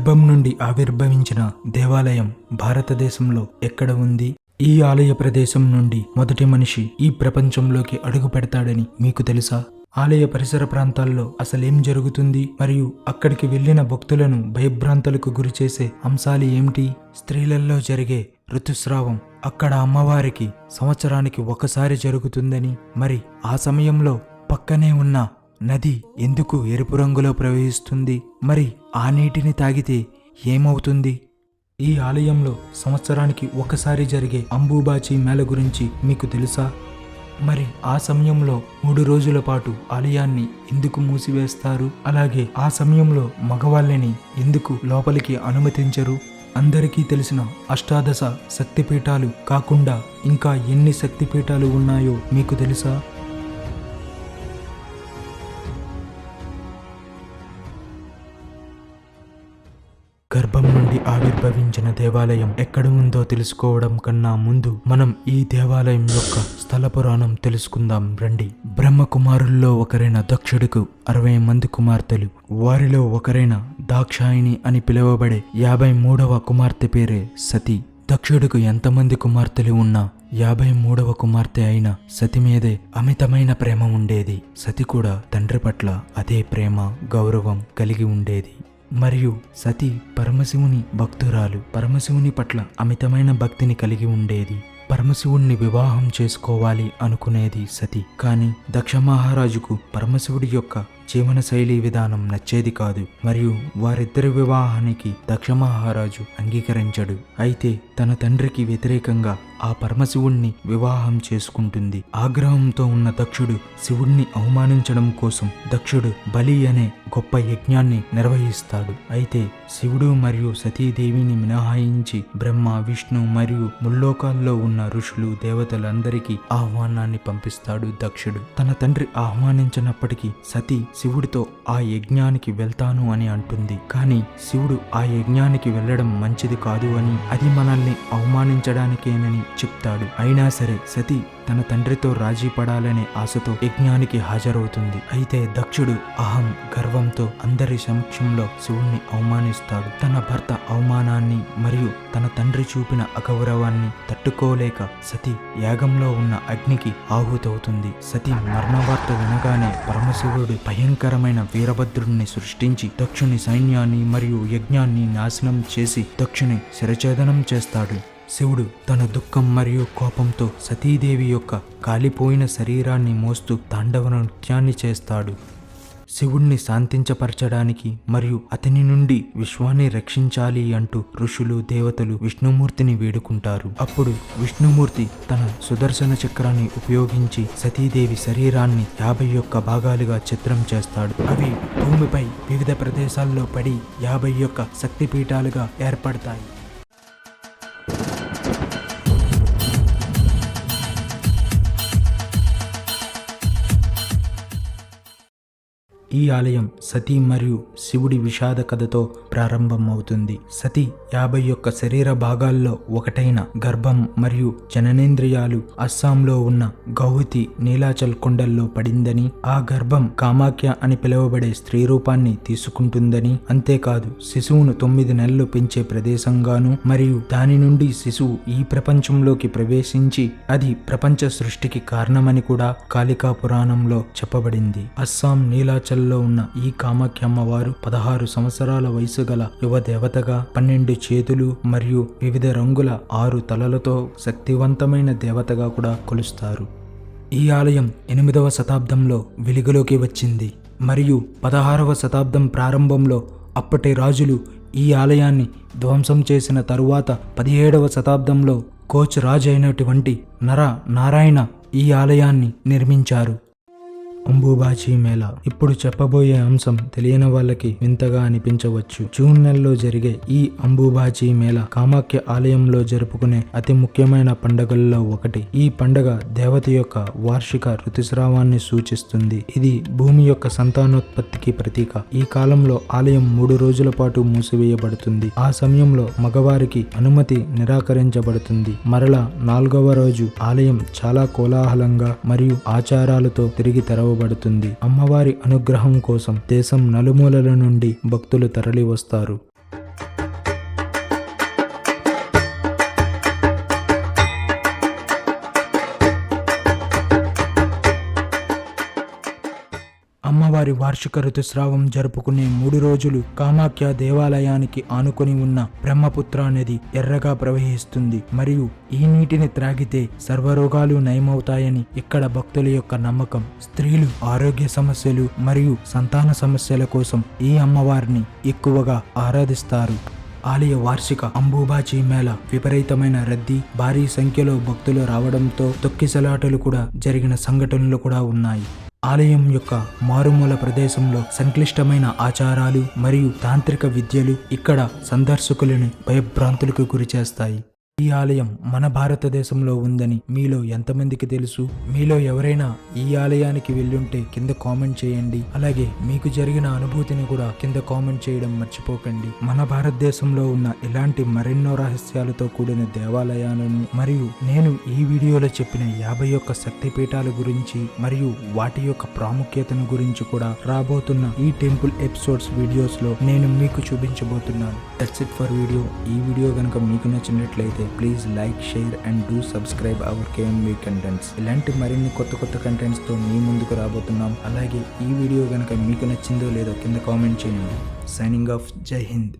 గర్భం నుండి ఆవిర్భవించిన దేవాలయం భారతదేశంలో ఎక్కడ ఉంది? ఈ ఆలయ ప్రదేశం నుండి మొదటి మనిషి ఈ ప్రపంచంలోకి అడుగు పెడతాడని మీకు తెలుసా? ఆలయ పరిసర ప్రాంతాల్లో అసలేం జరుగుతుంది మరియు అక్కడికి వెళ్లిన భక్తులను భయభ్రాంతులకు గురిచేసే అంశాలు ఏమిటి? స్త్రీలలో జరిగే ఋతుస్రావం అక్కడ అమ్మవారికి సంవత్సరానికి ఒకసారి జరుగుతుందని, మరి ఆ సమయంలో పక్కనే ఉన్న నది ఎందుకు ఎరుపు రంగులో ప్రవహిస్తుంది? మరి ఆ నీటిని తాగితే ఏమవుతుంది? ఈ ఆలయంలో సంవత్సరానికి ఒకసారి జరిగే అంబుబాచి మేళ గురించి మీకు తెలుసా? మరి ఆ సమయంలో 3 రోజుల పాటు ఆలయాన్ని ఎందుకు మూసివేస్తారు? అలాగే ఆ సమయంలో మగవాళ్ళని ఎందుకు లోపలికి అనుమతించరు? అందరికీ తెలిసిన అష్టాదశ శక్తిపీఠాలు కాకుండా ఇంకా ఎన్ని శక్తిపీఠాలు ఉన్నాయో మీకు తెలుసా? గర్భం నుండి ఆవిర్భవించిన దేవాలయం ఎక్కడ ఉందో తెలుసుకోవడం కన్నా ముందు మనం ఈ దేవాలయం యొక్క స్థల పురాణం తెలుసుకుందాం రండి. బ్రహ్మకుమారుల్లో ఒకరైన దక్షుడికు 60 మంది కుమార్తెలు. వారిలో ఒకరైన దాక్షాయిని అని పిలువబడే 53వ కుమార్తె పేరే సతి. దక్షుడికు ఎంతమంది కుమార్తెలు ఉన్నా 53వ కుమార్తె అయిన సతి మీదే అమితమైన ప్రేమ ఉండేది. సతి కూడా తండ్రి పట్ల అదే ప్రేమ గౌరవం కలిగి ఉండేది. మరియు సతి పరమశివుని భక్తురాలు. పరమశివుని పట్ల అమితమైన భక్తిని కలిగి ఉండేది. పరమశివుణ్ణి వివాహం చేసుకోవాలి అనుకునేది సతి. కానీ దక్ష మహారాజుకు పరమశివుడి యొక్క జీవన శైలి విధానం నచ్చేది కాదు మరియు వారిద్దరి వివాహానికి దక్ష మహారాజు అంగీకరించడు. అయితే తన తండ్రికి వ్యతిరేకంగా ఆ పరమశివుణ్ణి వివాహం చేసుకుంటుంది. ఆగ్రహంతో ఉన్న దక్షుడు శివుణ్ణి అవమానించడం కోసం దక్షుడు బలి అనే గొప్ప యజ్ఞాన్ని నిర్వహిస్తాడు. అయితే శివుడు మరియు సతీదేవిని మినహాయించి బ్రహ్మ, విష్ణు మరియు ముల్లోకాల్లో ఉన్న ఋషులు, దేవతలందరికీ ఆహ్వానాన్ని పంపిస్తాడు దక్షుడు. తన తండ్రి ఆహ్వానించినప్పటికీ సతి శివుడితో ఆ యజ్ఞానికి వెళ్తాను అని అంటుంది. కానీ శివుడు ఆ యజ్ఞానికి వెళ్ళడం మంచిది కాదు అని, అది మనల్ని అవమానించడానికేనని చెప్తాడు. అయినా సరే సతి తన తండ్రితో రాజీ పడాలనే ఆశతో యజ్ఞానికి హాజరవుతుంది. అయితే దక్షుడు అహం గర్వంతో అందరి సమక్షంలో శివుణ్ణి అవమానిస్తాడు. తన భర్త అవమానాన్ని మరియు తన తండ్రి చూపిన అగౌరవాన్ని తట్టుకోలేక సతి యాగంలో ఉన్న అగ్నికి ఆహుతవుతుంది. సతి మరణవార్త వినగానే పరమశివుడు భయంకరమైన వీరభద్రుడిని సృష్టించి దక్షుని సైన్యాన్ని మరియు యజ్ఞాన్ని నాశనం చేసి దక్షుని శిరఛేదనం చేస్తాడు. శివుడు తన దుఃఖం మరియు కోపంతో సతీదేవి యొక్క కాలిపోయిన శరీరాన్ని మోస్తూ తాండవ నృత్యాన్ని చేస్తాడు. శివుణ్ణి శాంతించపరచడానికి మరియు అతని నుండి విశ్వాన్ని రక్షించాలి అంటూ ఋషులు, దేవతలు విష్ణుమూర్తిని వేడుకుంటారు. అప్పుడు విష్ణుమూర్తి తన సుదర్శన చక్రాన్ని ఉపయోగించి సతీదేవి శరీరాన్ని 51 భాగాలుగా చిత్రం చేస్తాడు. అవి భూమిపై వివిధ ప్రదేశాల్లో పడి 51 శక్తిపీఠాలుగా ఏర్పడతాయి. ఈ ఆలయం సతీ మరియు శివుడి విషాద కథతో ప్రారంభం అవుతుంది. సతీ 51 శరీర భాగాల్లో ఒకటైన గర్భం మరియు జననేంద్రియాలు అస్సాంలో ఉన్న గౌహతి నీలాచల్ కొండల్లో పడిందని, ఆ గర్భం కామాఖ్య అని పిలువబడే స్త్రీ రూపాన్ని తీసుకుంటుందని, అంతేకాదు శిశువును 9 నెలలు పెంచే ప్రదేశంగాను మరియు దాని నుండి శిశువు ఈ ప్రపంచంలోకి ప్రవేశించి అది ప్రపంచ సృష్టికి కారణమని కూడా కాళికా పురాణంలో చెప్పబడింది. అస్సాం నీలాచల్ లో ఉన్న ఈ కామాఖ్య అమ్మవారు 16 సంవత్సరాల వయసు గల యువ దేవతగా, 12 చేతులు మరియు వివిధ రంగుల 6 తలలతో శక్తివంతమైన దేవతగా కూడా కొలుస్తారు. ఈ ఆలయం 8వ శతాబ్దంలో వెలుగులోకి వచ్చింది మరియు 16వ శతాబ్దం ప్రారంభంలో అప్పటి రాజులు ఈ ఆలయాన్ని ధ్వంసం చేసిన తరువాత 17వ శతాబ్దంలో కోచ్ రాజు అయినటువంటి నారాయణ ఈ ఆలయాన్ని నిర్మించారు. అంబుబాచి మేళ. ఇప్పుడు చెప్పబోయే అంశం తెలియని వాళ్ళకి వింతగా అనిపించవచ్చు. జూన్ నెలలో జరిగే ఈ అంబుబాచి మేళ కామాఖ్య ఆలయంలో జరుపుకునే అతి ముఖ్యమైన పండుగల్లో ఒకటి. ఈ పండుగ దేవత యొక్క వార్షిక ఋతుస్రావాన్ని సూచిస్తుంది. ఇది భూమి యొక్క సంతానోత్పత్తికి ప్రతీక. ఈ కాలంలో ఆలయం 3 రోజుల పాటు మూసివేయబడుతుంది. ఆ సమయంలో మగవారికి అనుమతి నిరాకరించబడుతుంది. మరలా 4వ రోజు ఆలయం చాలా కోలాహలంగా మరియు ఆచారాలతో తిరిగి తెరవ అమ్మవారి అనుగ్రహం కోసం దేశం నలుమూలల నుండి భక్తులు తరలి వస్తారు. అమ్మవారి వార్షిక ఋతుస్రావం జరుపుకునే 3 రోజులు కామాఖ్య దేవాలయానికి ఆనుకొని ఉన్న బ్రహ్మపుత్ర నది ఎర్రగా ప్రవహిస్తుంది మరియు ఈ నీటిని త్రాగితే సర్వరోగాలు నయమవుతాయని ఇక్కడ భక్తుల యొక్క నమ్మకం. స్త్రీలు ఆరోగ్య సమస్యలు మరియు సంతాన సమస్యల కోసం ఈ అమ్మవారిని ఎక్కువగా ఆరాధిస్తారు. ఆలయ వార్షిక అంబుబాచి మేళ విపరీతమైన రద్దీ, భారీ సంఖ్యలో భక్తులు రావడంతో తొక్కిసలాటలు కూడా జరిగిన సంఘటనలు కూడా ఉన్నాయి. ఆలయం యొక్క మారుమూల ప్రదేశంలో సంక్లిష్టమైన ఆచారాలు మరియు తాంత్రిక విద్యలు ఇక్కడ సందర్శకులను భయభ్రాంతులకు గురిచేస్తాయి. ఈ ఆలయం మన భారతదేశంలో ఉందని మీలో ఎంతమందికి తెలుసు? మీలో ఎవరైనా ఈ ఆలయానికి వెళ్ళుంటే కింద కామెంట్ చేయండి. అలాగే మీకు జరిగిన అనుభూతిని కూడా కింద కామెంట్ చేయడం మర్చిపోకండి. మన భారతదేశంలో ఉన్న ఇలాంటి మరెన్నో రహస్యాలతో కూడిన దేవాలయాలను మరియు నేను ఈ వీడియోలో చెప్పిన 51 శక్తిపీఠాల గురించి మరియు వాటి యొక్క ప్రాముఖ్యతను గురించి కూడా రాబోతున్న ఈ టెంపుల్ ఎపిసోడ్స్ వీడియోస్ లో నేను మీకు చూపించబోతున్నాను. That's it for video. ఈ వీడియో కనుక మీకు నచ్చినట్లయితే please like, share and do subscribe our KMV contents. ఇలాంటి మరిన్ని కొత్త కంటెంట్స్ తో మీ ముందుకు రాబోతున్నాం. అలాగే ఈ వీడియో కనుక మీకు నచ్చిందో లేదో కింద కామెంట్ చేయండి. Signing off. జై హింద్.